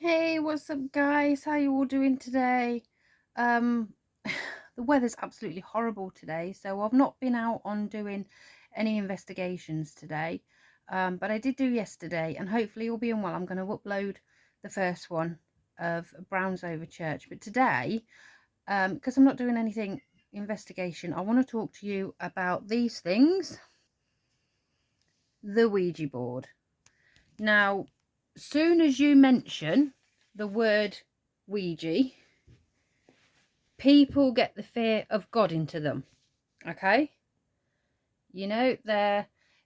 Hey, what's up, guys? How you all doing today? Um, the weather's absolutely horrible today, so I've not been out on doing any investigations today. But I did do yesterday, and hopefully all being well, I'm going to upload the first one of Browns Over Church. But today, because I'm not doing anything investigation, I want to talk to you about these things. The Ouija board. Now, soon as you mention the word Ouija, people get the fear of God into them. Okay? You know,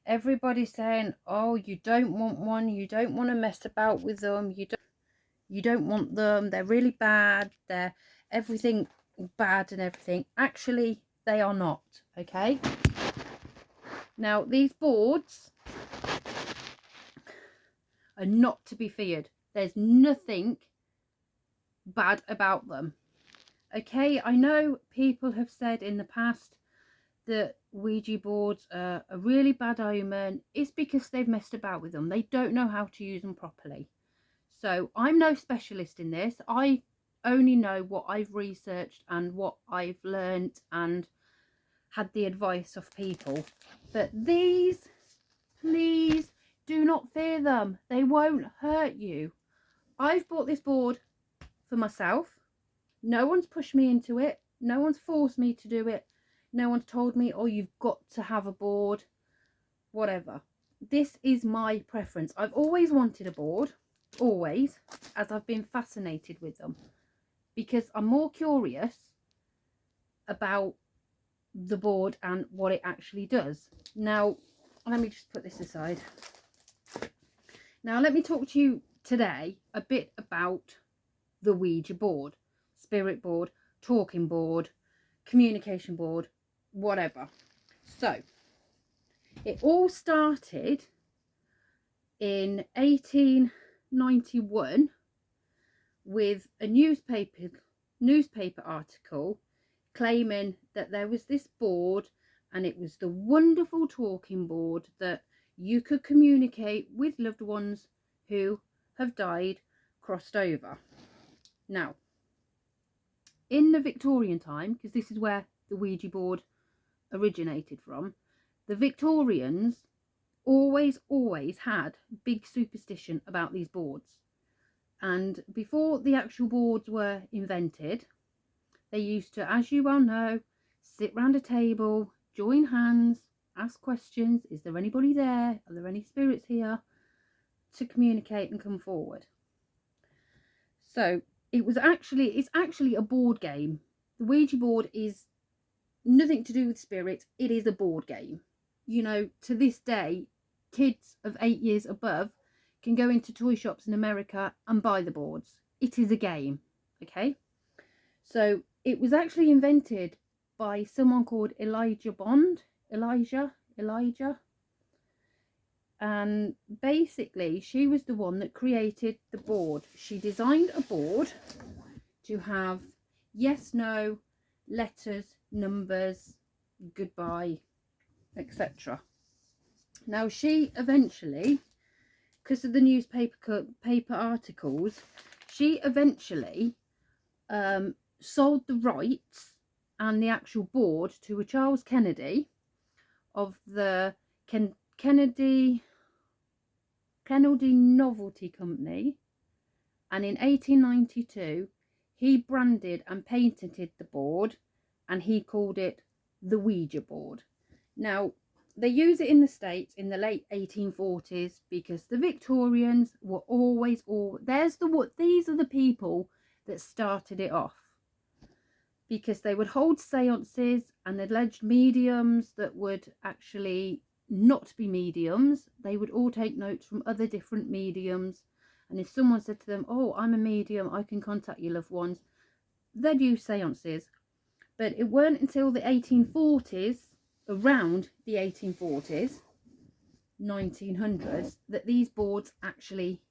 everybody's saying, oh, you don't want one, you don't want to mess about with them, you don't want them, they're really bad, they're everything bad and everything. Actually, they are not. Okay? Now, these boards are not to be feared. There's nothing bad about them. Okay, I know people have said in the past that Ouija boards are a really bad omen. It's because they've messed about with them. They don't know how to use them properly. So I'm no specialist in this. I only know what I've researched and what I've learned and had the advice of people. But these, please do not fear them. They won't hurt you. I've bought this board for myself. No one's pushed me into it. No one's forced me to do it. No one's told me, oh, you've got to have a board, whatever. This is my preference. I've always wanted a board, always, as I've been fascinated with them, because I'm more curious about the board and what it actually does. Now, let me just put this aside. Now, let me talk to you today a bit about the Ouija board, spirit board, talking board, communication board, whatever. So it all started in 1891 with a newspaper article claiming that there was this board and it was the wonderful talking board that you could communicate with loved ones who have died crossed over. Now, in the Victorian time, because this is where the Ouija board originated from, the Victorians always had big superstition about these boards. And before the actual boards were invented, they used to, as you well know, sit round a table, join hands, ask questions. Is there anybody there? Are there any spirits here? To communicate and come forward. So it's actually a board game. The Ouija board is nothing to do with spirits. It is a board game. You know, to this day, kids of 8 years above can go into toy shops in America and buy the boards. It is a game. Okay, so it was actually invented by someone called Elijah, and basically she was the one that created the board. She designed a board to have yes, no, letters, numbers, goodbye, etc. Now, she eventually, because of the paper articles, she eventually sold the rights and the actual board to a Charles Kennedy of the Kennedy Novelty Company, and in 1892 he branded and patented the board and he called it the Ouija board. Now, they use it in the States in the late 1840s because the Victorians were always these are the people that started it off, because they would hold seances and alleged mediums that would actually not be mediums. They would all take notes from other different mediums, and if someone said to them, oh, I'm a medium, I can contact your loved ones, they'd use seances. But it weren't until the 1840s, around the 1840s, 1900s, that these boards actually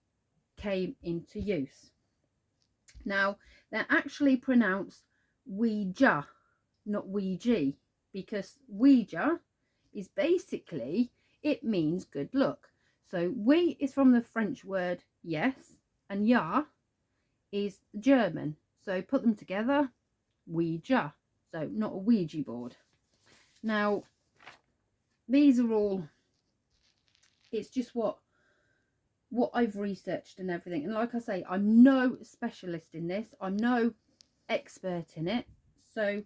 came into use. Now, they're actually pronounced Ouija, not Ouija, because Ouija is basically, it means good luck. So we is from the French word yes, and ya is German. So put them together, ouija. So not a Ouija board. Now, these are all, it's just what I've researched and everything. And like I say, I'm no specialist in this. I'm no expert in it. So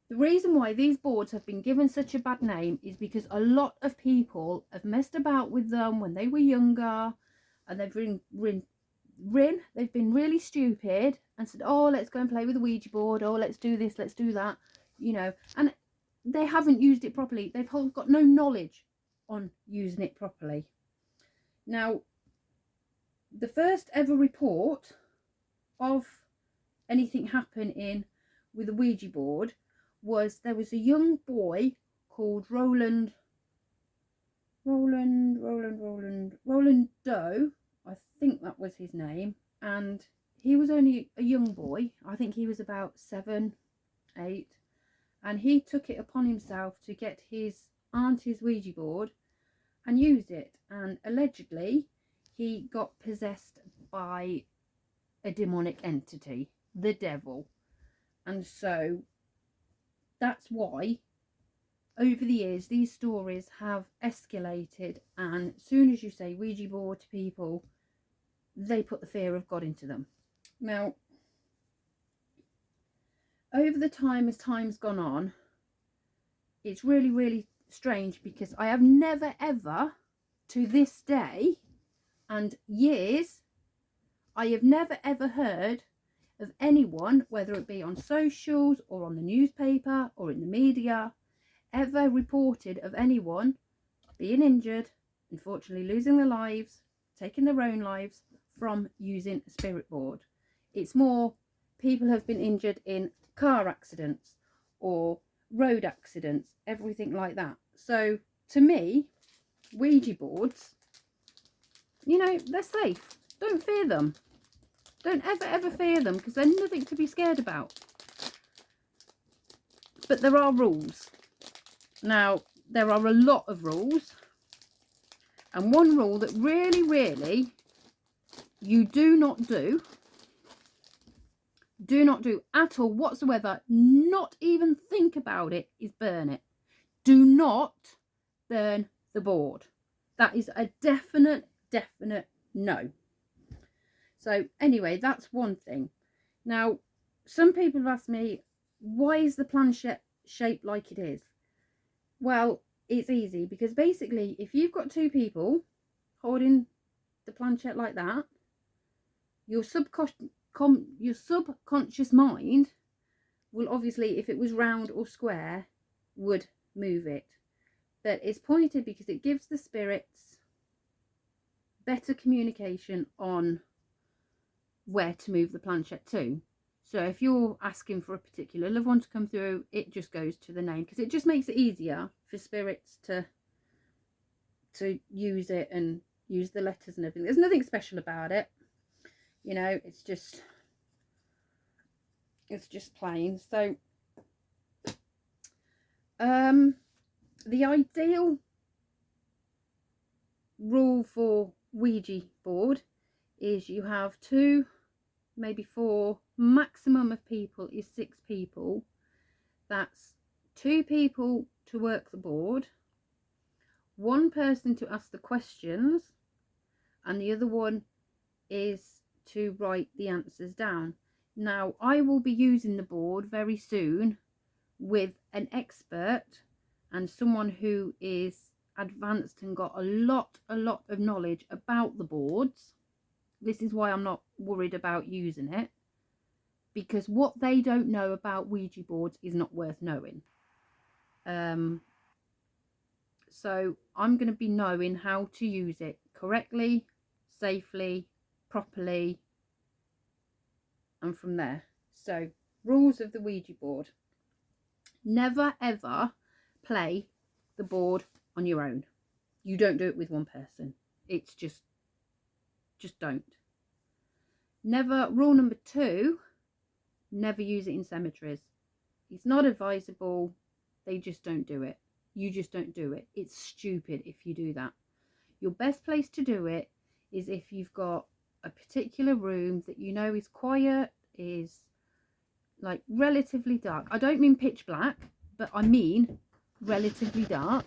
the reason why these boards have been given such a bad name is because a lot of people have messed about with them when they were younger, and they've they've been really stupid and said, oh, let's go and play with the Ouija board, or let's do this, let's do that, you know, and they haven't used it properly. They've got no knowledge on using it properly. Now, the first ever report of anything happening with a Ouija board was, there was a young boy called Roland Doe, I think that was his name, and he was only a young boy. I think he was about 7, 8, and he took it upon himself to get his auntie's Ouija board and use it, and allegedly he got possessed by a demonic entity, the devil. And so that's why over the years these stories have escalated, and as soon as you say Ouija board to people, they put the fear of God into them. Now, over the time, as time's gone on, it's really, really strange, because I have never ever, to this day and years, I have never ever heard of anyone, whether it be on socials or on the newspaper or in the media, ever reported of anyone being injured, unfortunately losing their lives, taking their own lives from using a spirit board. It's more people have been injured in car accidents or road accidents, everything like that. So to me, Ouija boards, you know, they're safe. Don't fear them. Don't ever fear them, because they're nothing to be scared about. But there are rules. Now, there are a lot of rules. And one rule that really you do not do at all whatsoever, not even think about it, is burn it. Do not burn the board. That is a definite no. So anyway, that's one thing. Now, some people have asked me, why is the planchette shaped like it is? Well, it's easy, because basically if you've got two people holding the planchette like that, your subconscious mind will obviously, if it was round or square, would move it. But it's pointed because it gives the spirits better communication on where to move the planchette to. So if you're asking for a particular loved one to come through, it just goes to the name, because it just makes it easier for spirits to use it and use the letters and everything. There's nothing special about it, you know, it's just plain. So the ideal rule for Ouija board is you have 2, maybe 4, maximum of people is 6 people. That's 2 people to work the board, 1 person to ask the questions, and the other one is to write the answers down. Now, I will be using the board very soon with an expert and someone who is advanced and got a lot of knowledge about the boards. This is why I'm not worried about using it, because what they don't know about Ouija boards is not worth knowing. So I'm going to be knowing how to use it correctly, safely, properly, and from there. So, rules of the Ouija board: never ever play the board on your own. You don't do it with one person. It's just don't. Never, rule number 2, never use it in cemeteries. It's not advisable. They just don't do it. You just don't do it. It's stupid if you do that. Your best place to do it is if you've got a particular room that you know is quiet, is like relatively dark. I don't mean pitch black, but I mean relatively dark.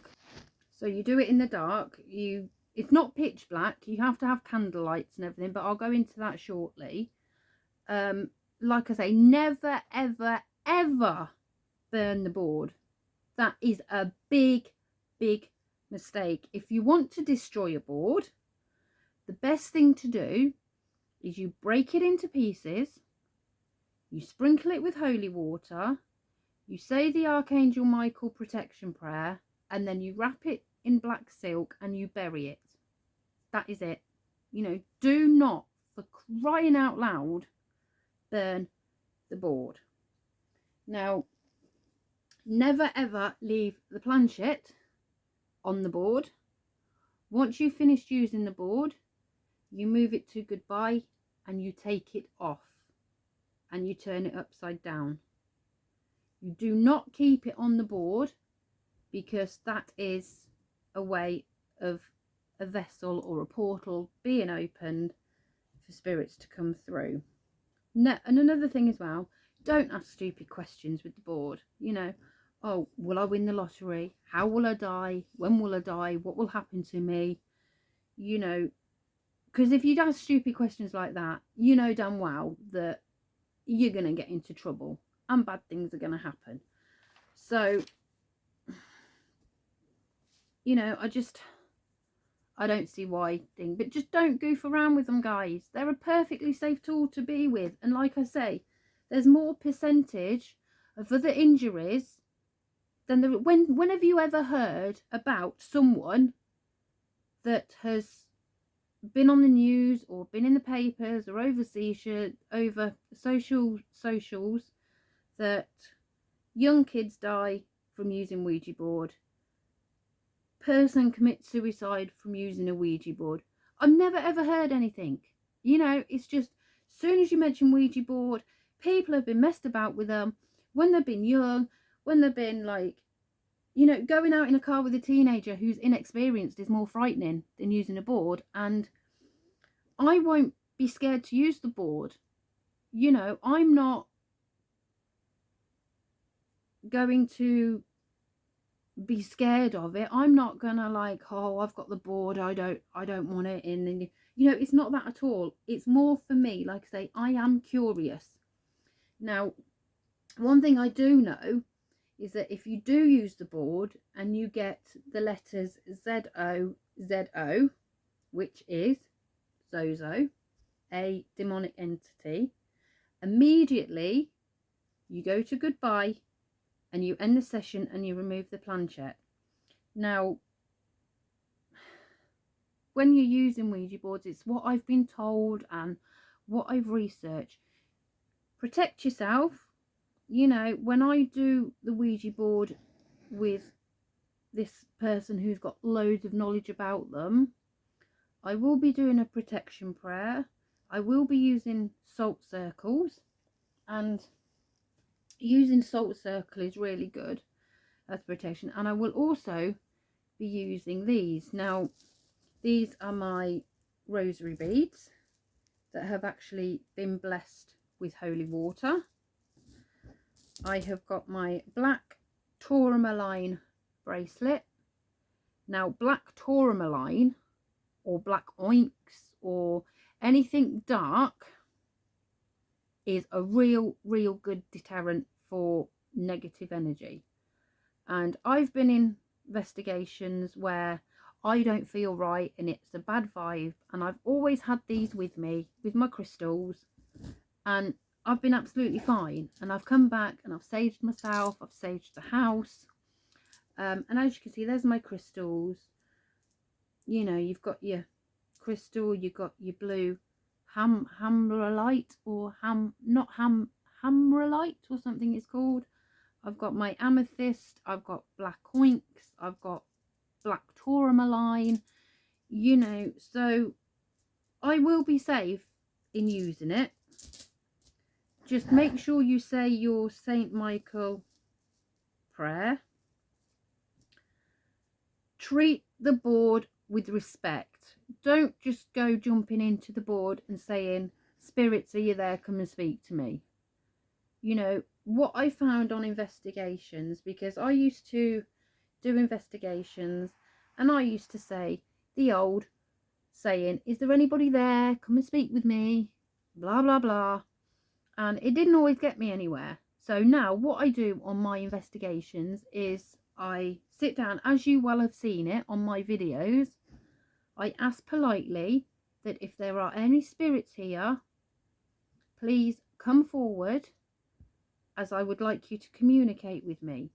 So you do it in the dark. It's not pitch black. You have to have candle lights and everything, but I'll go into that shortly. Like I say, never, ever, ever burn the board. That is a big, big mistake. If you want to destroy a board, the best thing to do is you break it into pieces, you sprinkle it with holy water, you say the Archangel Michael protection prayer, and then you wrap it in black silk and you bury it. That is it. You know, do not, for crying out loud, burn the board. Now, never ever leave the planchette on the board. Once you've finished using the board, you move it to goodbye and you take it off and you turn it upside down. You do not keep it on the board, because that is a way of a vessel or a portal being opened for spirits to come through. And another thing as well, don't ask stupid questions with the board. You know, oh, will I win the lottery? How will I die? When will I die? What will happen to me? You know, because if you ask stupid questions like that, you know damn well that you're going to get into trouble and bad things are going to happen. So, you know, I don't see why but just don't goof around with them, guys. They're a perfectly safe tool to be with. And like I say, there's more percentage of other injuries than there. When have you ever heard about someone that has been on the news or been in the papers or overseas over socials that young kids die from using Ouija board, person commits suicide from using a Ouija board? I've never ever heard anything. You know, it's just, as soon as you mention Ouija board, people have been messed about with them when they've been young, when they've been like, you know, going out in a car with a teenager who's inexperienced is more frightening than using a board. And I won't be scared to use the board. You know, I'm not going to be scared of it. I'm not gonna like, oh, I've got the board, I don't want it in. And you know, it's not that at all. It's more for me, like I say, I am curious. Now, one thing I do know is that if you do use the board and you get the letters ZOZO, which is Zozo, a demonic entity, immediately you go to goodbye and you end the session and you remove the planchette. Now, when you're using Ouija boards, it's what I've been told and what I've researched. Protect yourself. You know, when I do the Ouija board with this person who's got loads of knowledge about them, I will be doing a protection prayer. I will be using salt circles, and using salt circle is really good as protection. And I will also be using these. Now, these are my rosary beads that have actually been blessed with holy water. I have got my black tourmaline bracelet. Now, black tourmaline or black oinks or anything dark is a real good deterrent for negative energy. And I've been in investigations where I don't feel right and it's a bad vibe, and I've always had these with me, with my crystals, and I've been absolutely fine. And I've come back and I've saged myself, I've saged the house, and as you can see, there's my crystals. You know, you've got your crystal, you've got your blue hammerite or hammerite or something it's called. I've got my amethyst, I've got black oinks, I've got black tourmaline, you know, so I will be safe in using it. Just make sure you say your Saint Michael prayer. Treat the board with respect. don't just go jumping into the board and saying, spirits, are you there? Come and speak to me. You know, what I found on investigations, because I used to do investigations and I used to say the old saying, is there anybody there? Come and speak with me, blah, blah, blah. And it didn't always get me anywhere. So now what I do on my investigations is I sit down, as you well have seen it on my videos. I ask politely that if there are any spirits here, please come forward, as I would like you to communicate with me.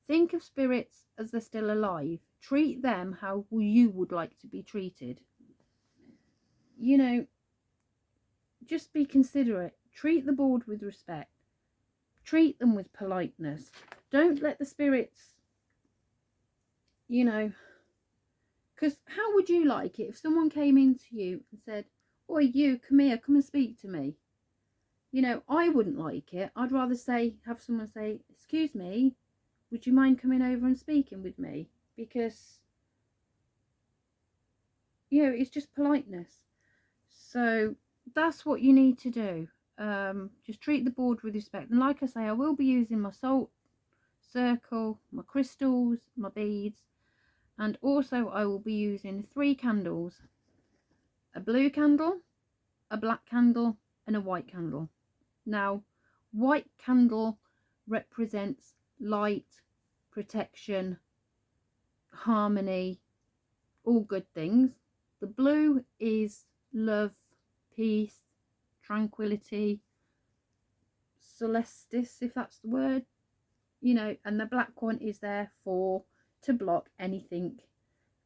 Think of spirits as they're still alive. Treat them how you would like to be treated. You know, just be considerate. Treat the board with respect. Treat them with politeness. Don't let the spirits, you know, because how would you like it if someone came into you and said, oi, you, come here, come and speak to me? You know, I wouldn't like it. I'd rather have someone say, excuse me, would you mind coming over and speaking with me? Because, you know, it's just politeness. So that's what you need to do. Just treat the board with respect. And like I say, I will be using my salt circle, my crystals, my beads, and also I will be using 3 candles: a blue candle, a black candle, and a white candle. Now, white candle represents light, protection, harmony, all good things. The blue is love, peace, tranquility, solstice, if that's the word, you know, and the black one is there to block anything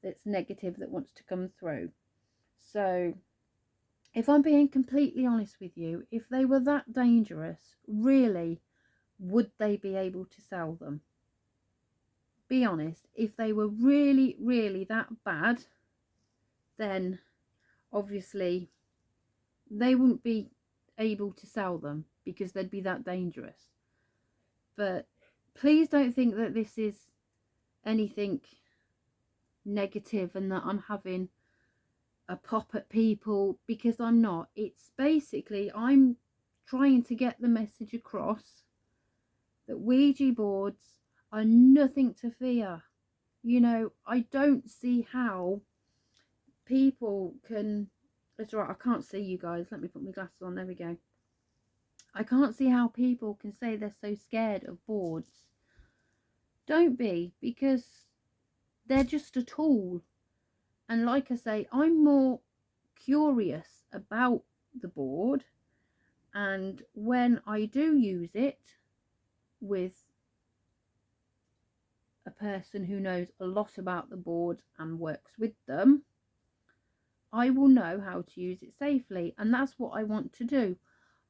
that's negative that wants to come through. So if I'm being completely honest with you, if they were that dangerous, really, would they be able to sell them? Be honest. If they were really, really that bad, then obviously they wouldn't be able to sell them because they'd be that dangerous. But please don't think that this is anything negative and that I'm having a pop at people, because I'm not. It's basically, I'm trying to get the message across that Ouija boards are nothing to fear. You know, I don't see how people can, it's right, I can't see you guys, let me put my glasses on, there we go. I can't see how people can say they're so scared of boards. Don't be, because they're just a tool. And like I say, I'm more curious about the board, and when I do use it with a person who knows a lot about the board and works with them, I will know how to use it safely, and that's what I want to do.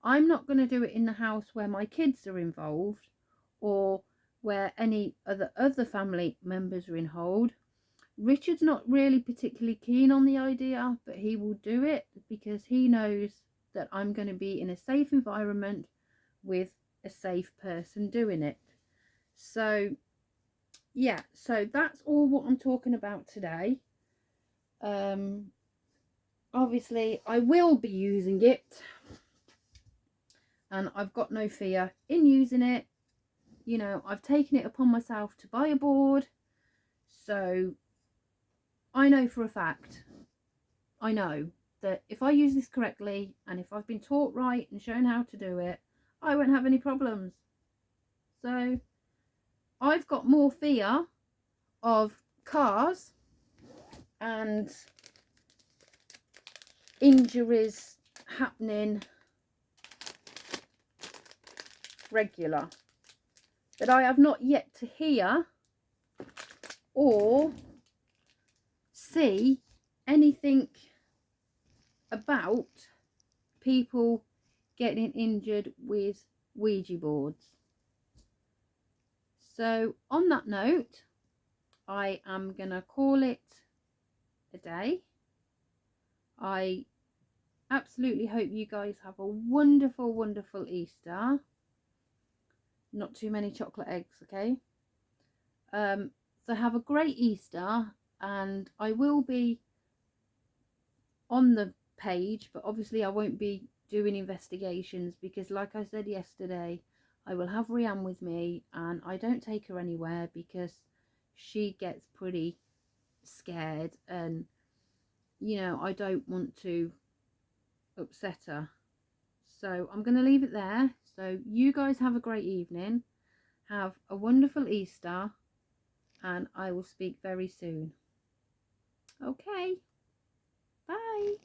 I'm not going to do it in the house where my kids are involved or where any other family members are involved. Richard's not really particularly keen on the idea, but he will do it because he knows that I'm going to be in a safe environment with a safe person doing it. So yeah, so that's all what I'm talking about today. Obviously I will be using it, and I've got no fear in using it. You know, I've taken it upon myself to buy a board, so I know for a fact, I know that if I use this correctly and if I've been taught right and shown how to do it, I won't have any problems. So I've got more fear of cars and injuries happening regular, that I have not yet to hear or see anything about people getting injured with Ouija boards. So on that note, I am gonna call it a day. I absolutely hope you guys have a wonderful, wonderful Easter. Not too many chocolate eggs, okay? So have a great Easter, and I will be on the page, but obviously I won't be doing investigations because, like I said yesterday, I will have Rianne with me, and I don't take her anywhere because she gets pretty scared, and you know, I don't want to upset her. So I'm going to leave it there. So you guys have a great evening, have a wonderful Easter, and I will speak very soon. Okay, bye.